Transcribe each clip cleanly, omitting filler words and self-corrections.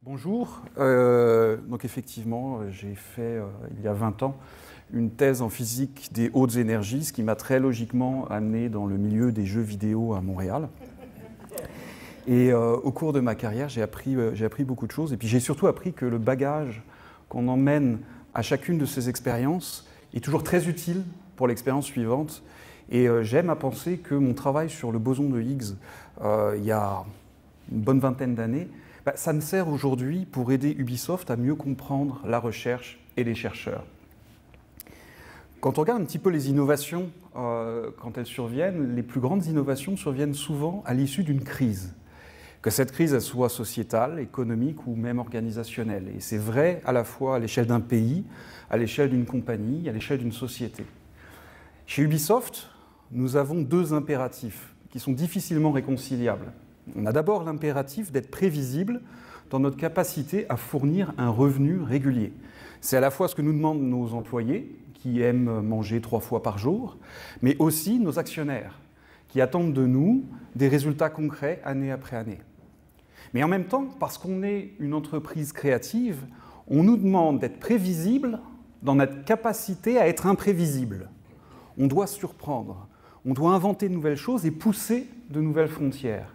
Bonjour. Donc effectivement, j'ai fait il y a 20 ans une thèse en physique des hautes énergies, ce qui m'a très logiquement amené dans le milieu des jeux vidéo à Montréal. Et au cours de ma carrière, j'ai appris beaucoup de choses. Et puis j'ai surtout appris que le bagage qu'on emmène à chacune de ces expériences est toujours très utile pour l'expérience suivante. Et j'aime à penser que mon travail sur le boson de Higgs, il y a une bonne vingtaine d'années, ça me sert aujourd'hui pour aider Ubisoft à mieux comprendre la recherche et les chercheurs. Quand on regarde un petit peu les innovations, quand elles surviennent, les plus grandes innovations surviennent souvent à l'issue d'une crise. Que cette crise elle soit sociétale, économique ou même organisationnelle. Et c'est vrai à la fois à l'échelle d'un pays, à l'échelle d'une compagnie, à l'échelle d'une société. Chez Ubisoft, nous avons deux impératifs qui sont difficilement réconciliables. On a d'abord l'impératif d'être prévisible dans notre capacité à fournir un revenu régulier. C'est à la fois ce que nous demandent nos employés, qui aiment manger 3 fois par jour, mais aussi nos actionnaires, qui attendent de nous des résultats concrets année après année. Mais en même temps, parce qu'on est une entreprise créative, on nous demande d'être prévisible dans notre capacité à être imprévisible. On doit surprendre, on doit inventer de nouvelles choses et pousser de nouvelles frontières.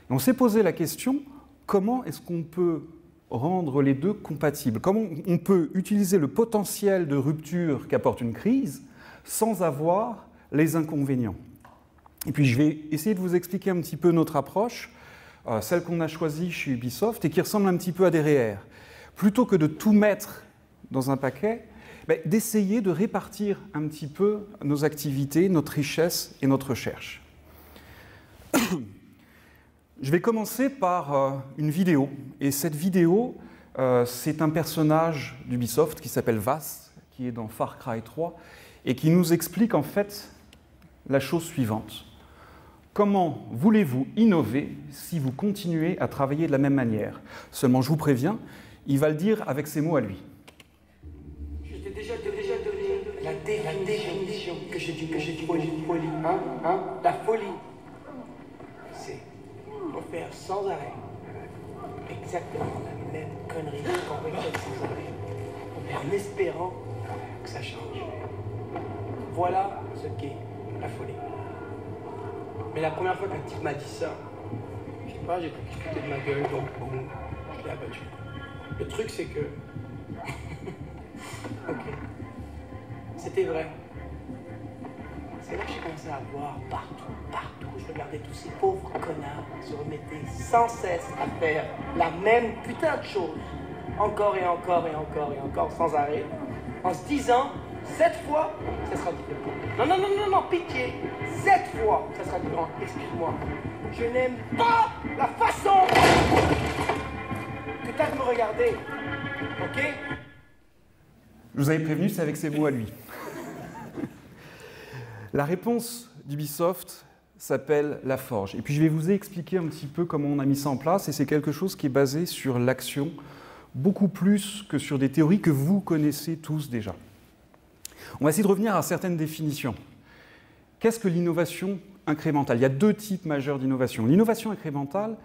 On s'est posé la question, comment est-ce qu'on peut rendre les deux compatibles? Comment on peut utiliser le potentiel de rupture qu'apporte une crise sans avoir les inconvénients? Et puis je vais essayer de vous expliquer un petit peu notre approche, celle qu'on a choisie chez Ubisoft et qui ressemble un petit peu à derrière. Plutôt que de tout mettre dans un paquet, d'essayer de répartir un petit peu nos activités, notre richesse et notre recherche. Je vais commencer par une vidéo. Et cette vidéo, c'est un personnage d'Ubisoft qui s'appelle Vaas, qui est dans Far Cry 3, et qui nous explique en fait la chose suivante. Comment voulez-vous innover si vous continuez à travailler de la même manière? Seulement, je vous préviens, il va le dire avec ses mots à lui. Je t'ai déjà donné la définition que j'ai dit folie. La folie, c'est faire sans arrêt exactement la même connerie qu'on répète sans arrêt, en espérant que ça change. Voilà ce qu'est la folie. Mais la première fois qu'un type m'a dit ça, je sais pas, j'ai cru qu'il foutait de ma gueule, donc bon, je l'ai abattu. Le truc c'est que... ok, c'était vrai. C'est là que j'ai commencé à voir partout. Je regardais tous ces pauvres connards se remettaient sans cesse à faire la même putain de chose. Encore et encore et encore et encore, sans arrêt. En se disant, cette fois, ça sera différent. Non, pitié. Cette fois, ça sera différent. Excuse-moi. Je n'aime pas la façon que tu as de me regarder. Ok? Je vous avais prévenu, c'est avec ses mots à lui. La réponse d'Ubisoft s'appelle la forge. Et puis je vais vous expliquer un petit peu comment on a mis ça en place. Et c'est quelque chose qui est basé sur l'action, beaucoup plus que sur des théories que vous connaissez tous déjà. On va essayer de revenir à certaines définitions. Qu'est-ce que l'innovation incrémentale? Il y a deux types majeurs d'innovation. L'innovation incrémentale,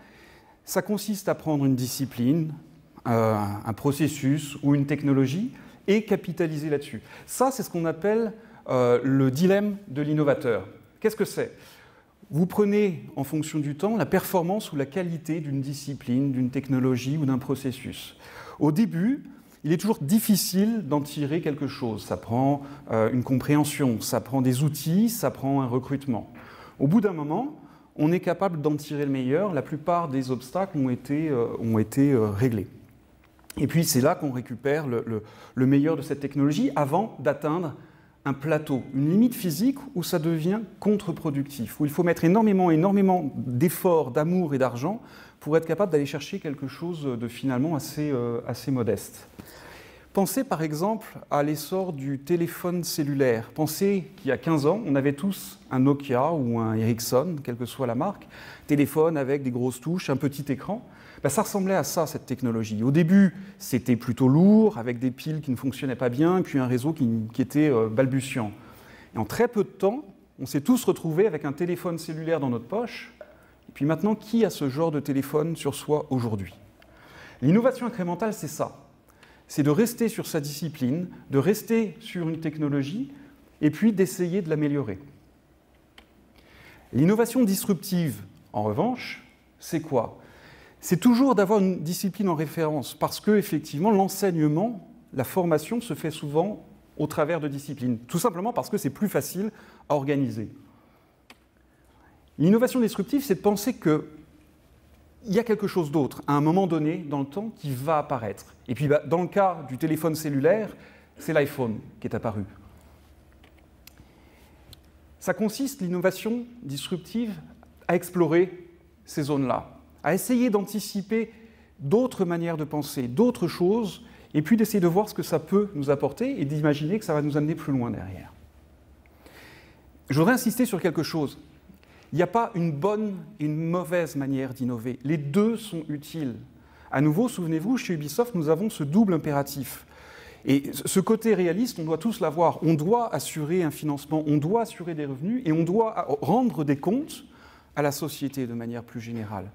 ça consiste à prendre une discipline, un processus ou une technologie et capitaliser là-dessus. Ça, c'est ce qu'on appelle le dilemme de l'innovateur. Qu'est-ce que c'est? Vous prenez, en fonction du temps, la performance ou la qualité d'une discipline, d'une technologie ou d'un processus. Au début, il est toujours difficile d'en tirer quelque chose. Ça prend une compréhension, ça prend des outils, ça prend un recrutement. Au bout d'un moment, on est capable d'en tirer le meilleur. La plupart des obstacles ont été réglés. Et puis, c'est là qu'on récupère le meilleur de cette technologie avant d'atteindre un plateau, une limite physique où ça devient contre-productif, où il faut mettre énormément d'efforts, d'amour et d'argent pour être capable d'aller chercher quelque chose de finalement assez modeste. Pensez par exemple à l'essor du téléphone cellulaire. Pensez qu'il y a 15 ans, on avait tous un Nokia ou un Ericsson, quelle que soit la marque, téléphone avec des grosses touches, un petit écran. Ça ressemblait à ça, cette technologie. Au début, c'était plutôt lourd, avec des piles qui ne fonctionnaient pas bien, puis un réseau qui était balbutiant. Et en très peu de temps, on s'est tous retrouvés avec un téléphone cellulaire dans notre poche. Et puis maintenant, qui a ce genre de téléphone sur soi aujourd'hui? L'innovation incrémentale, c'est ça. C'est de rester sur sa discipline, de rester sur une technologie, et puis d'essayer de l'améliorer. L'innovation disruptive, en revanche, c'est quoi? C'est toujours d'avoir une discipline en référence, parce que, effectivement, l'enseignement, la formation se fait souvent au travers de disciplines, tout simplement parce que c'est plus facile à organiser. L'innovation disruptive, c'est de penser qu'il y a quelque chose d'autre, à un moment donné, dans le temps, qui va apparaître. Et puis, dans le cas du téléphone cellulaire, c'est l'iPhone qui est apparu. Ça consiste, l'innovation disruptive, à explorer ces zones-là, à essayer d'anticiper d'autres manières de penser, d'autres choses, et puis d'essayer de voir ce que ça peut nous apporter et d'imaginer que ça va nous amener plus loin derrière. Je voudrais insister sur quelque chose. Il n'y a pas une bonne et une mauvaise manière d'innover. Les deux sont utiles. À nouveau, souvenez-vous, chez Ubisoft, nous avons ce double impératif. Et ce côté réaliste, on doit tous l'avoir. On doit assurer un financement, on doit assurer des revenus et on doit rendre des comptes à la société de manière plus générale.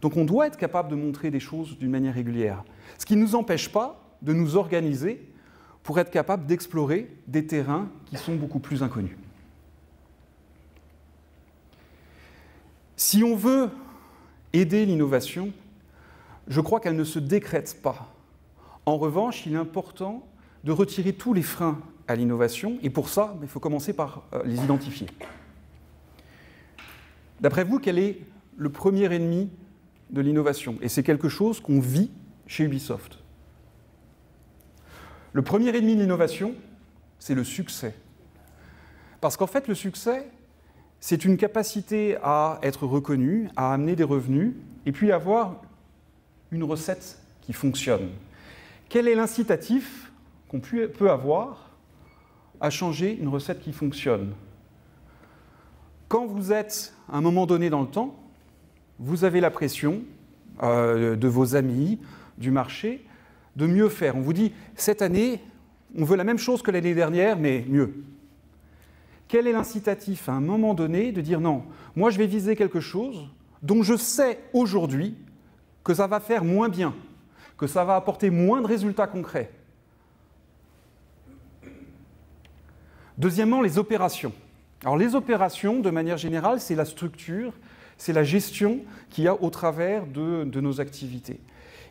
Donc on doit être capable de montrer des choses d'une manière régulière. Ce qui ne nous empêche pas de nous organiser pour être capable d'explorer des terrains qui sont beaucoup plus inconnus. Si on veut aider l'innovation, je crois qu'elle ne se décrète pas. En revanche, il est important de retirer tous les freins à l'innovation, et pour ça, il faut commencer par les identifier. D'après vous, quel est le premier ennemi de l'innovation? Et c'est quelque chose qu'on vit chez Ubisoft. Le premier ennemi de l'innovation, c'est le succès. Parce qu'en fait, le succès, c'est une capacité à être reconnu, à amener des revenus, et puis avoir une recette qui fonctionne. Quel est l'incitatif qu'on peut avoir à changer une recette qui fonctionne? Quand vous êtes à un moment donné dans le temps, vous avez la pression de vos amis, du marché, de mieux faire. On vous dit, cette année, on veut la même chose que l'année dernière, mais mieux. Quel est l'incitatif à un moment donné de dire non, moi je vais viser quelque chose dont je sais aujourd'hui que ça va faire moins bien, que ça va apporter moins de résultats concrets. Deuxièmement, les opérations. Alors les opérations, de manière générale, c'est la structure, c'est la gestion qu'il y a au travers de nos activités.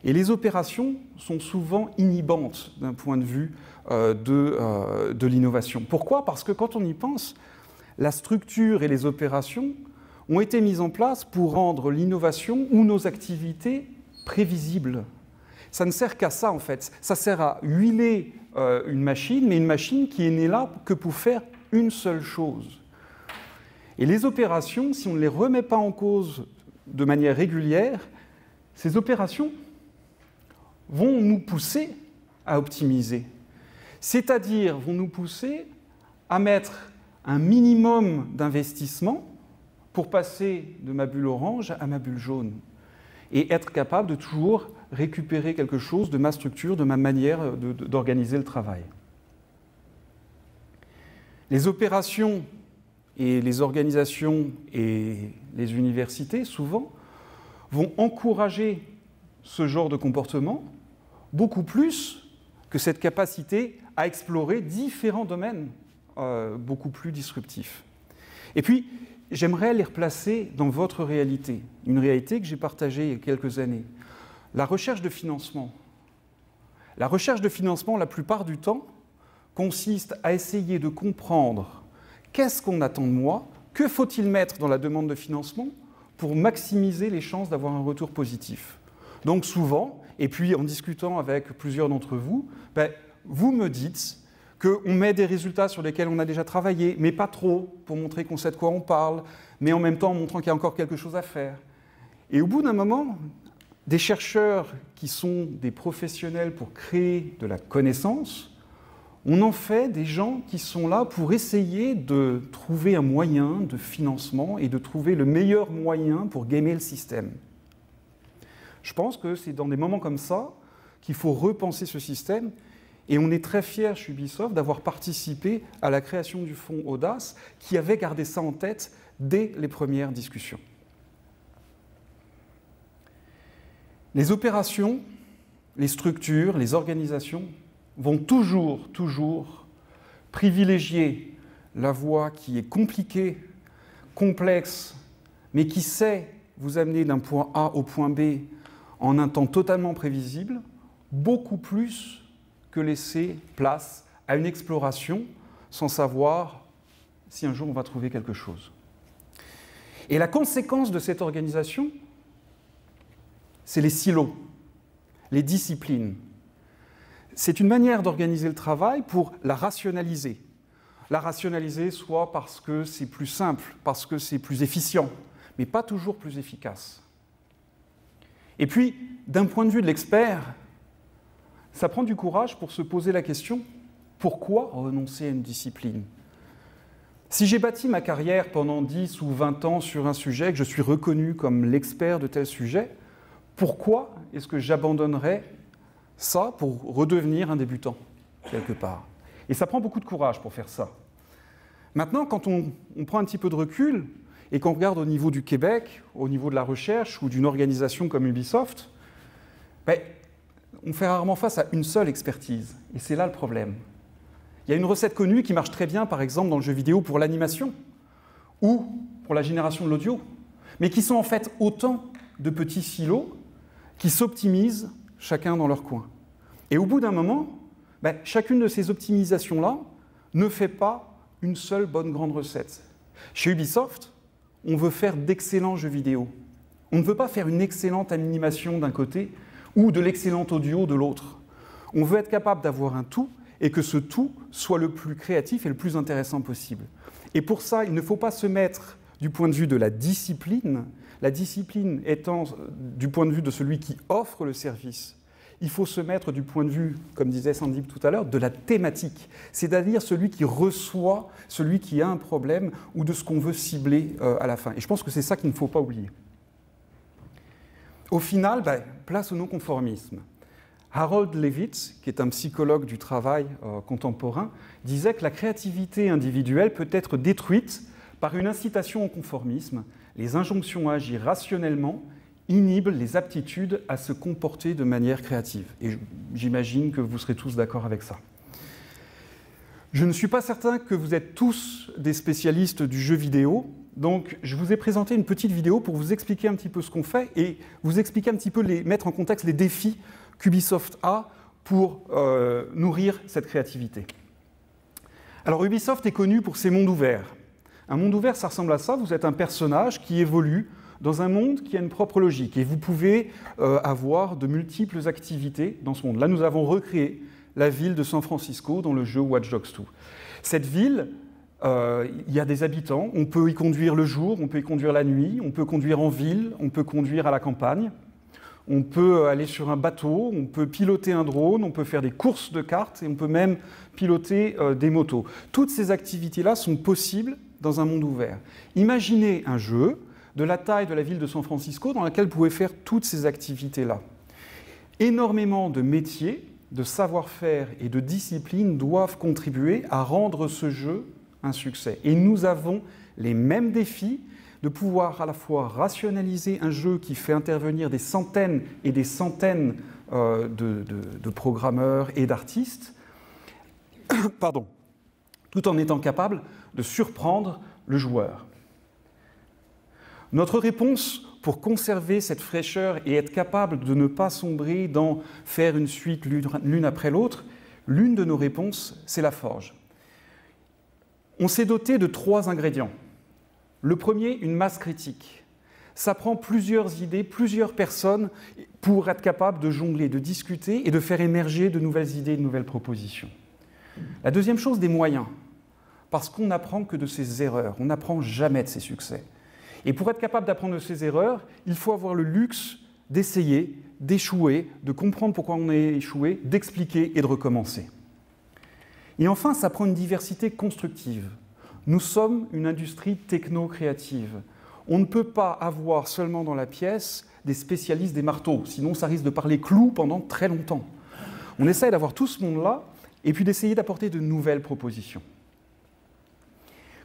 Et les opérations sont souvent inhibantes d'un point de vue de l'innovation. Pourquoi? Parce que quand on y pense, la structure et les opérations ont été mises en place pour rendre l'innovation ou nos activités prévisibles. Ça ne sert qu'à ça, en fait. Ça sert à huiler une machine, mais une machine qui n'est là que pour faire une seule chose. Et les opérations, si on ne les remet pas en cause de manière régulière, ces opérations vont nous pousser à optimiser. C'est-à-dire vont nous pousser à mettre un minimum d'investissement pour passer de ma bulle orange à ma bulle jaune et être capable de toujours récupérer quelque chose de ma structure, de ma manière d'organiser le travail. Les opérations et les organisations et les universités, souvent, vont encourager ce genre de comportement beaucoup plus que cette capacité à explorer différents domaines beaucoup plus disruptifs. Et puis, j'aimerais les replacer dans votre réalité, une réalité que j'ai partagée il y a quelques années. La recherche de financement. La recherche de financement, la plupart du temps, consiste à essayer de comprendre qu'est-ce qu'on attend de moi, que faut-il mettre dans la demande de financement pour maximiser les chances d'avoir un retour positif. Donc souvent, et puis en discutant avec plusieurs d'entre vous, vous me dites qu'on met des résultats sur lesquels on a déjà travaillé, mais pas trop, pour montrer qu'on sait de quoi on parle, mais en même temps en montrant qu'il y a encore quelque chose à faire. Et au bout d'un moment, des chercheurs qui sont des professionnels pour créer de la connaissance, on en fait des gens qui sont là pour essayer de trouver un moyen de financement et de trouver le meilleur moyen pour gamer le système. Je pense que c'est dans des moments comme ça qu'il faut repenser ce système. Et on est très fiers chez Ubisoft d'avoir participé à la création du fonds Audace qui avait gardé ça en tête dès les premières discussions. Les opérations les structures, les organisations vont toujours privilégier la voie qui est compliquée, complexe, mais qui sait vous amener d'un point A au point B en un temps totalement prévisible, beaucoup plus que laisser place à une exploration sans savoir si un jour on va trouver quelque chose. Et la conséquence de cette organisation, c'est les silos, les disciplines. C'est une manière d'organiser le travail pour la rationaliser. La rationaliser soit parce que c'est plus simple, parce que c'est plus efficient, mais pas toujours plus efficace. Et puis, d'un point de vue de l'expert, ça prend du courage pour se poser la question « Pourquoi renoncer à une discipline ?» Si j'ai bâti ma carrière pendant 10 ou 20 ans sur un sujet, que je suis reconnu comme l'expert de tel sujet, pourquoi est-ce que j'abandonnerais ça pour redevenir un débutant, quelque part? Et ça prend beaucoup de courage pour faire ça. Maintenant, quand on prend un petit peu de recul et qu'on regarde au niveau du Québec, au niveau de la recherche ou d'une organisation comme Ubisoft, ben, on fait rarement face à une seule expertise. Et c'est là le problème. Il y a une recette connue qui marche très bien, par exemple, dans le jeu vidéo pour l'animation ou pour la génération de l'audio, mais qui sont en fait autant de petits silos qui s'optimisent chacun dans leur coin. Et au bout d'un moment, ben, chacune de ces optimisations-là ne fait pas une seule bonne grande recette. Chez Ubisoft, on veut faire d'excellents jeux vidéo. On ne veut pas faire une excellente animation d'un côté ou de l'excellent audio de l'autre. On veut être capable d'avoir un tout et que ce tout soit le plus créatif et le plus intéressant possible. Et pour ça, il ne faut pas se mettre du point de vue de la discipline étant du point de vue de celui qui offre le service. Il faut se mettre du point de vue, comme disait Sandeep tout à l'heure, de la thématique, c'est-à-dire celui qui reçoit, celui qui a un problème ou de ce qu'on veut cibler à la fin. Et je pense que c'est ça qu'il ne faut pas oublier. Au final, place au non-conformisme. Harold Levitz, qui est un psychologue du travail contemporain, disait que la créativité individuelle peut être détruite par une incitation au conformisme. Les injonctions à agir rationnellement inhibent les aptitudes à se comporter de manière créative. Et j'imagine que vous serez tous d'accord avec ça. Je ne suis pas certain que vous êtes tous des spécialistes du jeu vidéo, donc je vous ai présenté une petite vidéo pour vous expliquer un petit peu ce qu'on fait et vous expliquer un petit peu, mettre en contexte les défis qu'Ubisoft a pour nourrir cette créativité. Alors Ubisoft est connu pour ses mondes ouverts. Un monde ouvert, ça ressemble à ça, vous êtes un personnage qui évolue dans un monde qui a une propre logique et vous pouvez avoir de multiples activités dans ce monde. Là, nous avons recréé la ville de San Francisco dans le jeu Watch Dogs 2. Cette ville, il y a des habitants, on peut y conduire le jour, on peut y conduire la nuit, on peut conduire en ville, on peut conduire à la campagne, on peut aller sur un bateau, on peut piloter un drone, on peut faire des courses de cartes et on peut même piloter des motos. Toutes ces activités-là sont possibles dans un monde ouvert. Imaginez un jeu de la taille de la ville de San Francisco dans laquelle vous pouvez faire toutes ces activités-là. Énormément de métiers, de savoir-faire et de disciplines doivent contribuer à rendre ce jeu un succès. Et nous avons les mêmes défis de pouvoir à la fois rationaliser un jeu qui fait intervenir des centaines et des centaines de programmeurs et d'artistes, tout en étant capable de surprendre le joueur. Notre réponse pour conserver cette fraîcheur et être capable de ne pas sombrer dans faire une suite l'une après l'autre, l'une de nos réponses, c'est la forge. On s'est doté de 3 ingrédients. Le premier, une masse critique. Ça prend plusieurs idées, plusieurs personnes pour être capable de jongler, de discuter et de faire émerger de nouvelles idées, de nouvelles propositions. La deuxième chose, des moyens. Parce qu'on n'apprend que de ses erreurs, on n'apprend jamais de ses succès. Et pour être capable d'apprendre de ses erreurs, il faut avoir le luxe d'essayer, d'échouer, de comprendre pourquoi on a échoué, d'expliquer et de recommencer. Et enfin, ça prend une diversité constructive. Nous sommes une industrie techno-créative. On ne peut pas avoir seulement dans la pièce des spécialistes des marteaux, sinon ça risque de parler clous pendant très longtemps. On essaye d'avoir tout ce monde-là et puis d'essayer d'apporter de nouvelles propositions.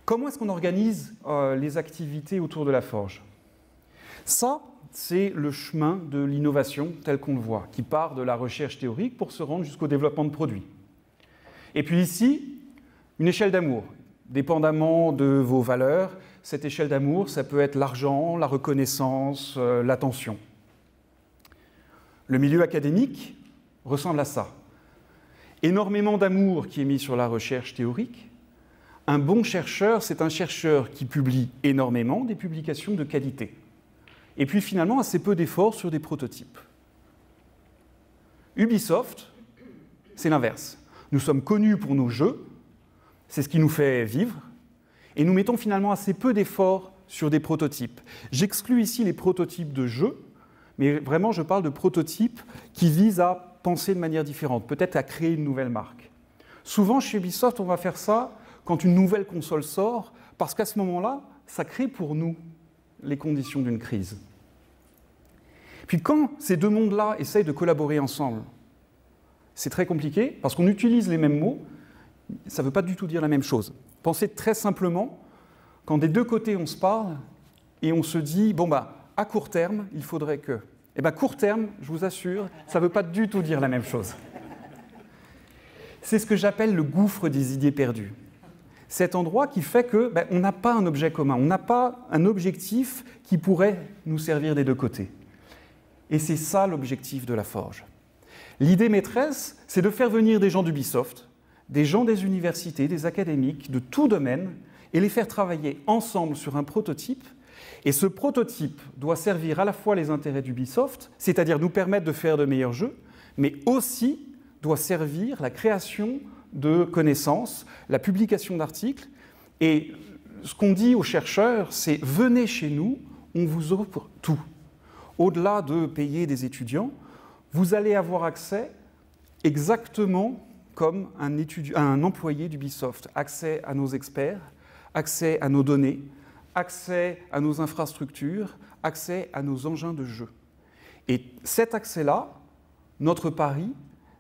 Comment est-ce qu'on organise les activités autour de la forge? Ça, c'est le chemin de l'innovation tel qu'on le voit, qui part de la recherche théorique pour se rendre jusqu'au développement de produits. Et puis ici, une échelle d'amour. Dépendamment de vos valeurs, cette échelle d'amour, ça peut être l'argent, la reconnaissance, l'attention. Le milieu académique ressemble à ça. Énormément d'amour qui est mis sur la recherche théorique. Un bon chercheur, c'est un chercheur qui publie énormément, des publications de qualité. Et puis finalement, assez peu d'efforts sur des prototypes. Ubisoft, c'est l'inverse. Nous sommes connus pour nos jeux, c'est ce qui nous fait vivre, et nous mettons finalement assez peu d'efforts sur des prototypes. J'exclus ici les prototypes de jeux, mais vraiment je parle de prototypes qui visent à penser de manière différente, peut-être à créer une nouvelle marque. Souvent chez Ubisoft, on va faire ça quand une nouvelle console sort, parce qu'à ce moment-là, ça crée pour nous les conditions d'une crise. Puis quand ces deux mondes-là essayent de collaborer ensemble, c'est très compliqué, parce qu'on utilise les mêmes mots, ça ne veut pas du tout dire la même chose. Pensez très simplement, quand des deux côtés on se parle, et on se dit, bon bah, à court terme, il faudrait que... Eh bien, court terme, je vous assure, ça ne veut pas du tout dire la même chose. C'est ce que j'appelle le gouffre des idées perdues. Cet endroit qui fait que on n'a pas un objet commun, on n'a pas un objectif qui pourrait nous servir des deux côtés. Et c'est ça l'objectif de la Forge. L'idée maîtresse, c'est de faire venir des gens d'Ubisoft, des gens des universités, des académiques, de tout domaine, et les faire travailler ensemble sur un prototype. Et ce prototype doit servir à la fois les intérêts d'Ubisoft, c'est-à-dire nous permettre de faire de meilleurs jeux, mais aussi doit servir la création de connaissances, la publication d'articles. Et ce qu'on dit aux chercheurs, c'est « venez chez nous, on vous offre tout ». Au-delà de payer des étudiants, vous allez avoir accès exactement comme un employé d'Ubisoft. Accès à nos experts, accès à nos données, accès à nos infrastructures, accès à nos engins de jeu. Et cet accès-là, notre pari,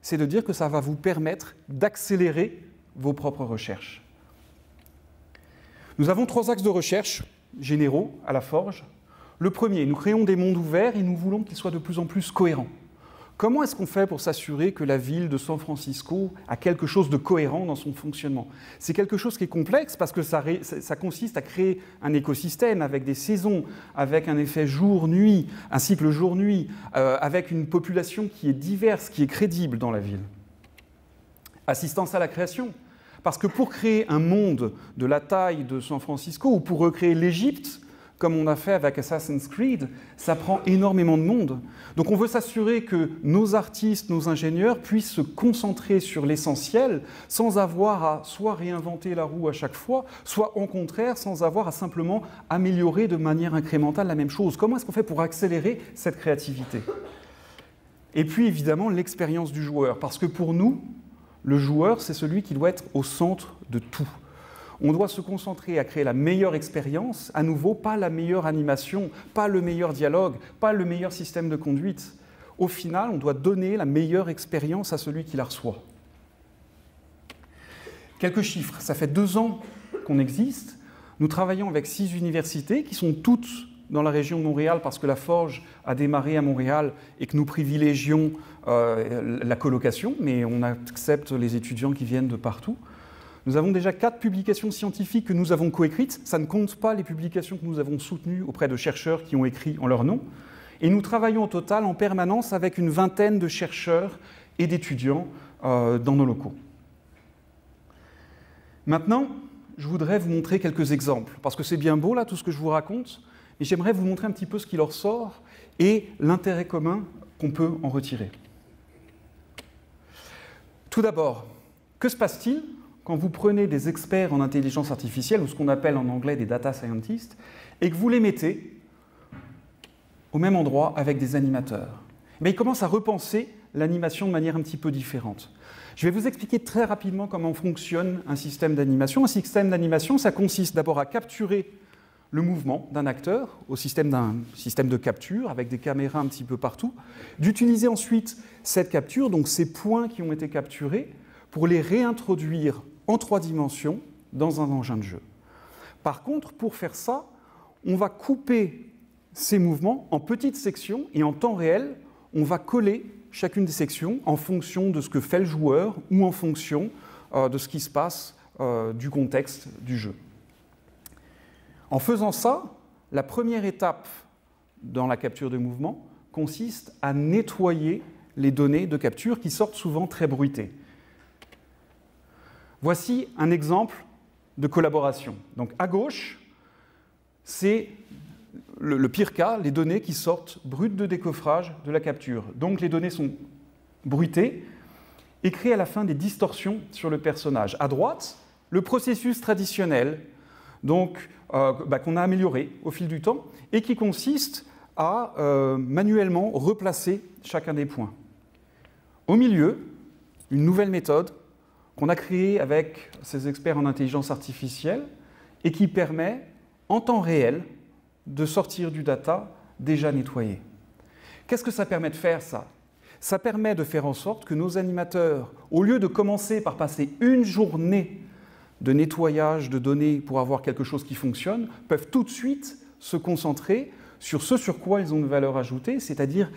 c'est de dire que ça va vous permettre d'accélérer vos propres recherches. Nous avons 3 axes de recherche généraux à la Forge. Le premier, nous créons des mondes ouverts et nous voulons qu'ils soient de plus en plus cohérents. Comment est-ce qu'on fait pour s'assurer que la ville de San Francisco a quelque chose de cohérent dans son fonctionnement? C'est quelque chose qui est complexe parce que ça consiste à créer un écosystème avec des saisons, avec un effet jour-nuit, un cycle jour-nuit, avec une population qui est diverse, qui est crédible dans la ville. Assistance à la création. Parce que pour créer un monde de la taille de San Francisco ou pour recréer l'Égypte, comme on a fait avec Assassin's Creed, ça prend énormément de monde. Donc on veut s'assurer que nos artistes, nos ingénieurs puissent se concentrer sur l'essentiel sans avoir à soit réinventer la roue à chaque fois, soit au contraire sans avoir à simplement améliorer de manière incrémentale la même chose. Comment est-ce qu'on fait pour accélérer cette créativité? Et puis évidemment l'expérience du joueur, parce que pour nous, le joueur, c'est celui qui doit être au centre de tout. On doit se concentrer à créer la meilleure expérience, à nouveau, pas la meilleure animation, pas le meilleur dialogue, pas le meilleur système de conduite. Au final, on doit donner la meilleure expérience à celui qui la reçoit. Quelques chiffres. Ça fait 2 ans qu'on existe. Nous travaillons avec 6 universités qui sont toutes dans la région de Montréal parce que la Forge a démarré à Montréal et que nous privilégions la colocation, mais on accepte les étudiants qui viennent de partout. Nous avons déjà 4 publications scientifiques que nous avons coécrites. Ça ne compte pas les publications que nous avons soutenues auprès de chercheurs qui ont écrit en leur nom. Et nous travaillons au total en permanence avec une vingtaine de chercheurs et d'étudiants dans nos locaux. Maintenant, je voudrais vous montrer quelques exemples, parce que c'est bien beau là tout ce que je vous raconte, mais j'aimerais vous montrer un petit peu ce qui leur sort et l'intérêt commun qu'on peut en retirer. Tout d'abord, que se passe-t-il quand vous prenez des experts en intelligence artificielle, ou ce qu'on appelle en anglais des data scientists, et que vous les mettez au même endroit avec des animateurs? Mais ils commencent à repenser l'animation de manière un petit peu différente. Je vais vous expliquer très rapidement comment fonctionne un système d'animation. Un système d'animation, ça consiste d'abord à capturer le mouvement d'un acteur au système d'un système de capture avec des caméras un petit peu partout, d'utiliser ensuite cette capture, donc ces points qui ont été capturés, pour les réintroduire en 3 dimensions dans un engin de jeu. Par contre, pour faire ça, on va couper ces mouvements en petites sections et en temps réel, on va coller chacune des sections en fonction de ce que fait le joueur ou en fonction de ce qui se passe du contexte du jeu. En faisant ça, la première étape dans la capture de mouvement consiste à nettoyer les données de capture qui sortent souvent très bruitées. Voici un exemple de collaboration. Donc à gauche, c'est le pire cas, les données qui sortent brutes de décoffrage de la capture. Donc les données sont bruitées et créent à la fin des distorsions sur le personnage. À droite, le processus traditionnel, donc qu'on a amélioré au fil du temps et qui consiste à manuellement replacer chacun des points. Au milieu, une nouvelle méthode qu'on a créée avec ces experts en intelligence artificielle et qui permet, en temps réel, de sortir du data déjà nettoyé. Qu'est-ce que ça permet de faire, ça? Ça permet de faire en sorte que nos animateurs, au lieu de commencer par passer une journée de nettoyage de données pour avoir quelque chose qui fonctionne, peuvent tout de suite se concentrer sur ce sur quoi ils ont une valeur ajoutée, c'est-à-dire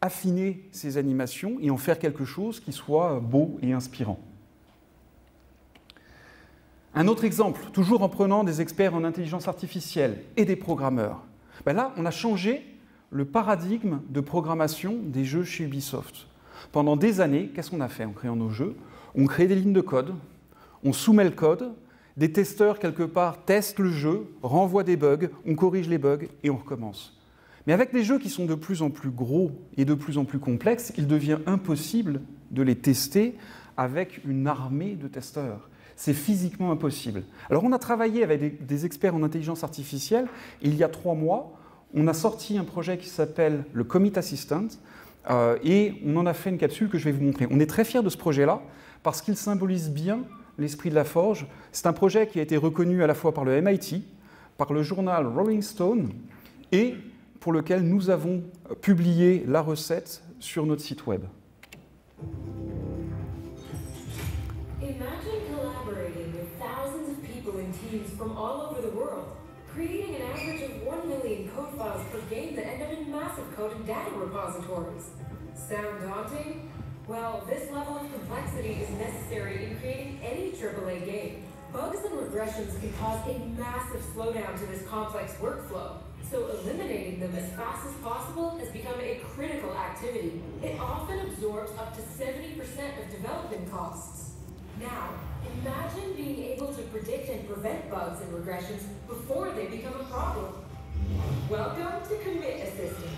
affiner ces animations et en faire quelque chose qui soit beau et inspirant. Un autre exemple, toujours en prenant des experts en intelligence artificielle et des programmeurs. Là, on a changé le paradigme de programmation des jeux chez Ubisoft. Pendant des années, qu'est-ce qu'on a fait en créant nos jeux? On crée des lignes de code, on soumet le code, des testeurs quelque part testent le jeu, renvoient des bugs, on corrige les bugs et on recommence. Mais avec des jeux qui sont de plus en plus gros et de plus en plus complexes, il devient impossible de les tester avec une armée de testeurs. C'est physiquement impossible. Alors on a travaillé avec des experts en intelligence artificielle. Et il y a 3 mois, on a sorti un projet qui s'appelle le Commit Assistant et on en a fait une capsule que je vais vous montrer. On est très fiers de ce projet-là parce qu'il symbolise bien l'esprit de la forge. C'est un projet qui a été reconnu à la fois par le MIT, par le journal Rolling Stone et pour lequel nous avons publié la recette sur notre site web. From all over the world, creating an average of 1 million code files per game that end up in massive code and data repositories. Sound daunting? Well, this level of complexity is necessary in creating any AAA game. Bugs and regressions can cause a massive slowdown to this complex workflow, so eliminating them as fast as possible has become a critical activity. It often absorbs up to 70% of development costs. Now, imagine being able to predict and prevent bugs and regressions before they become a problem. Welcome to Commit Assistant.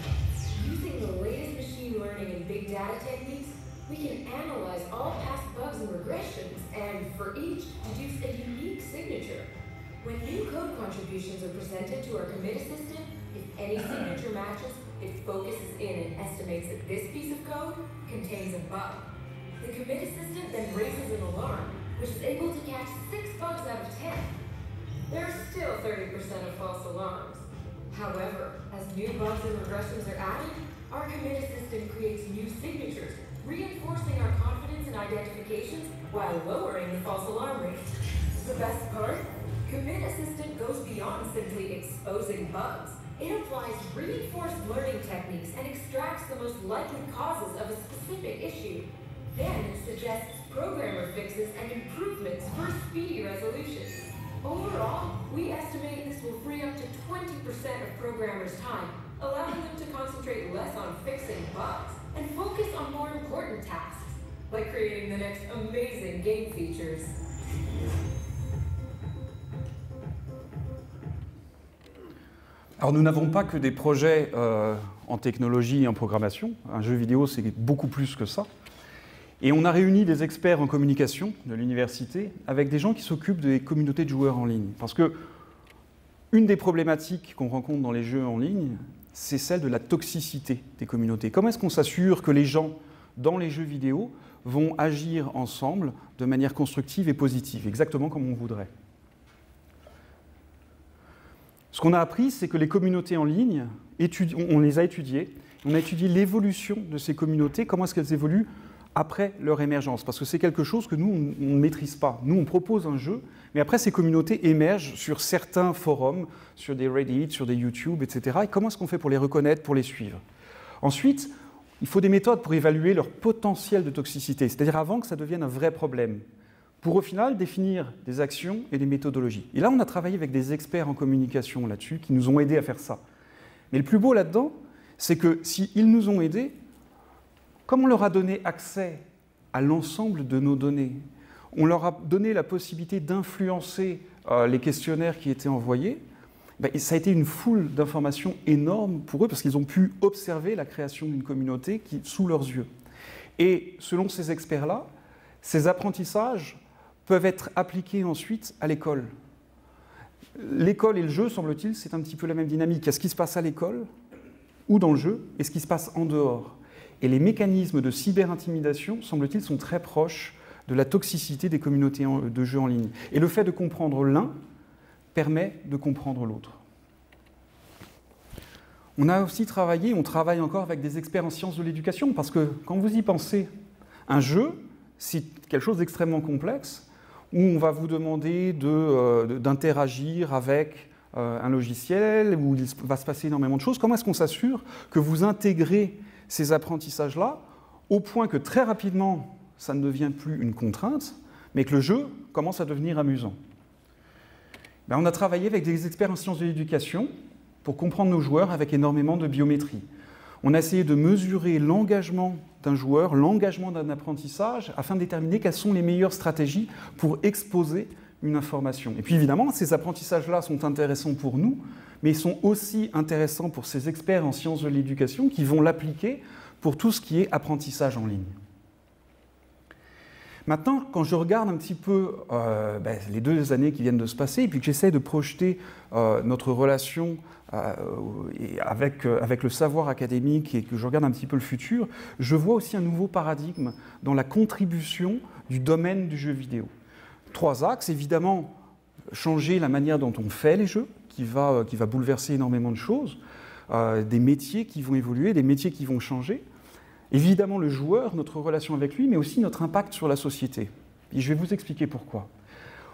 Using the latest machine learning and big data techniques, we can analyze all past bugs and regressions, and for each, deduce a unique signature. When new code contributions are presented to our Commit Assistant, if any signature matches, it focuses in and estimates that this piece of code contains a bug. The Commit Assistant then raises an alarm, which is able to catch 6 bugs out of 10. There are still 30% of false alarms. However, as new bugs and regressions are added, our Commit Assistant creates new signatures, reinforcing our confidence in identifications while lowering the false alarm rate. The best part? Commit Assistant goes beyond simply exposing bugs. It applies reinforced learning techniques and extracts the most likely causes of a specific issue. Then it suggests programmer fixes and improvements for speedy resolution. Overall, we estimate this will free up to 20% of programmers' time, allowing them to concentrate less on fixing bugs and focus on more important tasks, like creating the next amazing game features. Alors nous n'avons pas que des projets en technologie et en programmation. Un jeu vidéo, c'est beaucoup plus que ça. Et on a réuni des experts en communication de l'université avec des gens qui s'occupent des communautés de joueurs en ligne. Parce que une des problématiques qu'on rencontre dans les jeux en ligne, c'est celle de la toxicité des communautés. Comment est-ce qu'on s'assure que les gens, dans les jeux vidéo, vont agir ensemble de manière constructive et positive, exactement comme on voudrait? Ce qu'on a appris, c'est que les communautés en ligne, on les a étudiées, on a étudié l'évolution de ces communautés, comment est-ce qu'elles évoluent après leur émergence, parce que c'est quelque chose que nous, on ne maîtrise pas. Nous, on propose un jeu, mais après, ces communautés émergent sur certains forums, sur des Reddit, sur des YouTube, etc. Et comment est-ce qu'on fait pour les reconnaître, pour les suivre? Ensuite, il faut des méthodes pour évaluer leur potentiel de toxicité, c'est-à-dire avant que ça devienne un vrai problème, pour au final définir des actions et des méthodologies. Et là, on a travaillé avec des experts en communication là-dessus, qui nous ont aidés à faire ça. Mais le plus beau là-dedans, c'est que s'ils nous ont aidés, comme on leur a donné accès à l'ensemble de nos données, on leur a donné la possibilité d'influencer les questionnaires qui étaient envoyés, et ça a été une foule d'informations énorme pour eux parce qu'ils ont pu observer la création d'une communauté sous leurs yeux. Et selon ces experts-là, ces apprentissages peuvent être appliqués ensuite à l'école. L'école et le jeu, semble-t-il, c'est un petit peu la même dynamique. Il y a ce qui se passe à l'école ou dans le jeu et ce qui se passe en dehors. Et les mécanismes de cyber-intimidation, semble-t-il, sont très proches de la toxicité des communautés de jeux en ligne. Et le fait de comprendre l'un permet de comprendre l'autre. On a aussi travaillé, on travaille encore avec des experts en sciences de l'éducation, parce que quand vous y pensez, un jeu, c'est quelque chose d'extrêmement complexe, où on va vous demander d'interagir avec un logiciel, où il va se passer énormément de choses. Comment est-ce qu'on s'assure que vous intégrez ces apprentissages-là, au point que très rapidement, ça ne devient plus une contrainte, mais que le jeu commence à devenir amusant? On a travaillé avec des experts en sciences de l'éducation pour comprendre nos joueurs avec énormément de biométrie. On a essayé de mesurer l'engagement d'un joueur, l'engagement d'un apprentissage, afin de déterminer quelles sont les meilleures stratégies pour exposer une information. Et puis évidemment, ces apprentissages-là sont intéressants pour nous, mais ils sont aussi intéressants pour ces experts en sciences de l'éducation qui vont l'appliquer pour tout ce qui est apprentissage en ligne. Maintenant, quand je regarde un petit peu les 2 années qui viennent de se passer, et puis que j'essaie de projeter notre relation avec le savoir académique et que je regarde un petit peu le futur, je vois aussi un nouveau paradigme dans la contribution du domaine du jeu vidéo. 3 axes, évidemment, changer la manière dont on fait les jeux, qui va bouleverser énormément de choses, des métiers qui vont évoluer, des métiers qui vont changer. Évidemment, le joueur, notre relation avec lui, mais aussi notre impact sur la société. Et je vais vous expliquer pourquoi.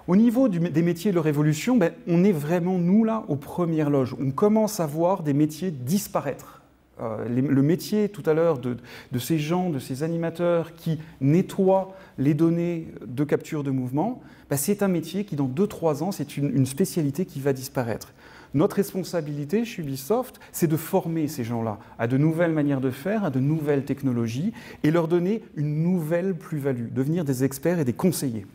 Au niveau des métiers de leur évolution, on est vraiment, nous, là, aux premières loges. On commence à voir des métiers disparaître. Le métier, tout à l'heure, de ces gens, de ces animateurs qui nettoient les données de capture de mouvement, c'est un métier qui, dans 2-3 ans, c'est une spécialité qui va disparaître. Notre responsabilité chez Ubisoft, c'est de former ces gens-là à de nouvelles manières de faire, à de nouvelles technologies, et leur donner une nouvelle plus-value, devenir des experts et des conseillers.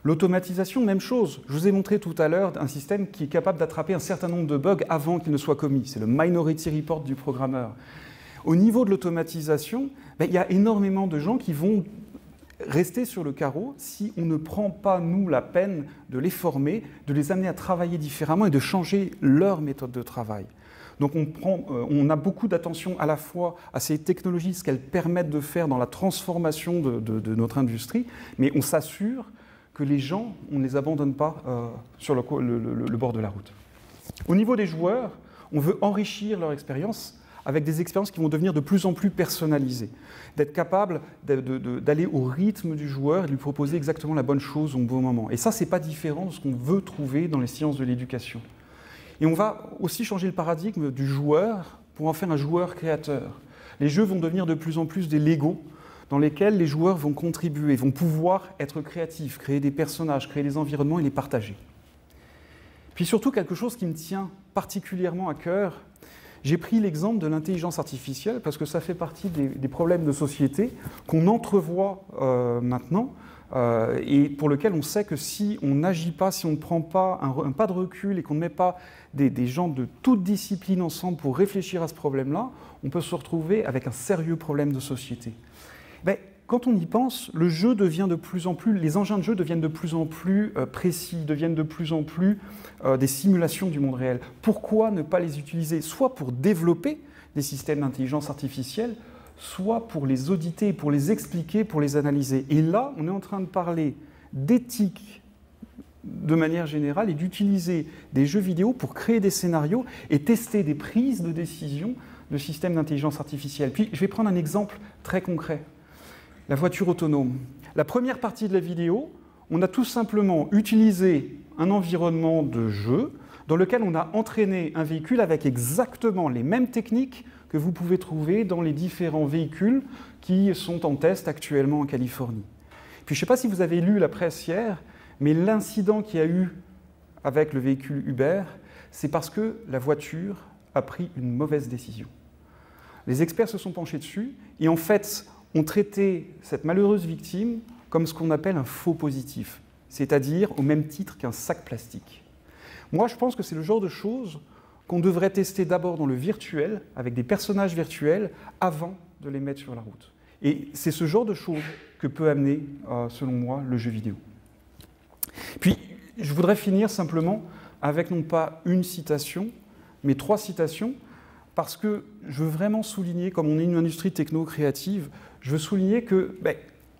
L'automatisation, même chose. Je vous ai montré tout à l'heure un système qui est capable d'attraper un certain nombre de bugs avant qu'ils ne soient commis. C'est le Minority Report du programmeur. Au niveau de l'automatisation, il y a énormément de gens qui vont rester sur le carreau si on ne prend pas, nous, la peine de les former, de les amener à travailler différemment et de changer leur méthode de travail. Donc on a beaucoup d'attention à la fois à ces technologies, ce qu'elles permettent de faire dans la transformation de notre industrie, mais on s'assure que les gens, on ne les abandonne pas sur le bord de la route. Au niveau des joueurs, on veut enrichir leur expérience avec des expériences qui vont devenir de plus en plus personnalisées, d'être capable d'aller au rythme du joueur et de lui proposer exactement la bonne chose au bon moment. Et ça, ce n'est pas différent de ce qu'on veut trouver dans les sciences de l'éducation. Et on va aussi changer le paradigme du joueur pour en faire un joueur créateur. Les jeux vont devenir de plus en plus des Legos dans lesquels les joueurs vont contribuer, vont pouvoir être créatifs, créer des personnages, créer des environnements et les partager. Puis surtout, quelque chose qui me tient particulièrement à cœur, j'ai pris l'exemple de l'intelligence artificielle parce que ça fait partie des problèmes de société qu'on entrevoit maintenant et pour lequel on sait que si on n'agit pas, si on ne prend pas un pas de recul et qu'on ne met pas des gens de toutes disciplines ensemble pour réfléchir à ce problème-là, on peut se retrouver avec un sérieux problème de société. Quand on y pense, le jeu devient de plus en plus, les engins de jeu deviennent de plus en plus précis, deviennent de plus en plus des simulations du monde réel. Pourquoi ne pas les utiliser soit pour développer des systèmes d'intelligence artificielle, soit pour les auditer, pour les expliquer, pour les analyser. Et là, on est en train de parler d'éthique de manière générale et d'utiliser des jeux vidéo pour créer des scénarios et tester des prises de décision de systèmes d'intelligence artificielle. Puis, je vais prendre un exemple très concret. La voiture autonome. La première partie de la vidéo, on a tout simplement utilisé un environnement de jeu dans lequel on a entraîné un véhicule avec exactement les mêmes techniques que vous pouvez trouver dans les différents véhicules qui sont en test actuellement en Californie. Puis je ne sais pas si vous avez lu la presse hier, mais l'incident qu'il y a eu avec le véhicule Uber, c'est parce que la voiture a pris une mauvaise décision. Les experts se sont penchés dessus et en fait ont traité cette malheureuse victime comme ce qu'on appelle un faux positif, c'est-à-dire au même titre qu'un sac plastique. Moi, je pense que c'est le genre de choses qu'on devrait tester d'abord dans le virtuel, avec des personnages virtuels, avant de les mettre sur la route. Et c'est ce genre de choses que peut amener, selon moi, le jeu vidéo. Puis, je voudrais finir simplement avec non pas une citation, mais 3 citations, parce que je veux vraiment souligner, comme on est une industrie techno-créative, je veux souligner que,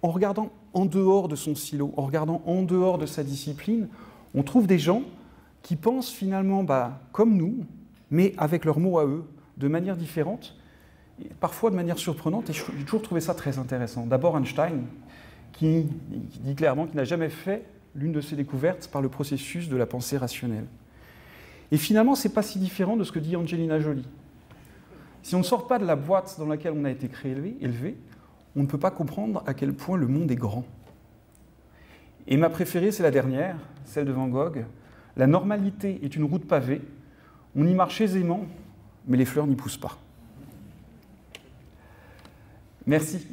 en regardant en dehors de son silo, en regardant en dehors de sa discipline, on trouve des gens qui pensent finalement comme nous, mais avec leurs mots à eux, de manière différente, et parfois de manière surprenante, et j'ai toujours trouvé ça très intéressant. D'abord Einstein, qui dit clairement qu'il n'a jamais fait l'une de ses découvertes par le processus de la pensée rationnelle. Et finalement, ce n'est pas si différent de ce que dit Angelina Jolie. Si on ne sort pas de la boîte dans laquelle on a été élevé, on ne peut pas comprendre à quel point le monde est grand. Et ma préférée, c'est la dernière, celle de Van Gogh. La normalité est une route pavée, on y marche aisément, mais les fleurs n'y poussent pas. Merci.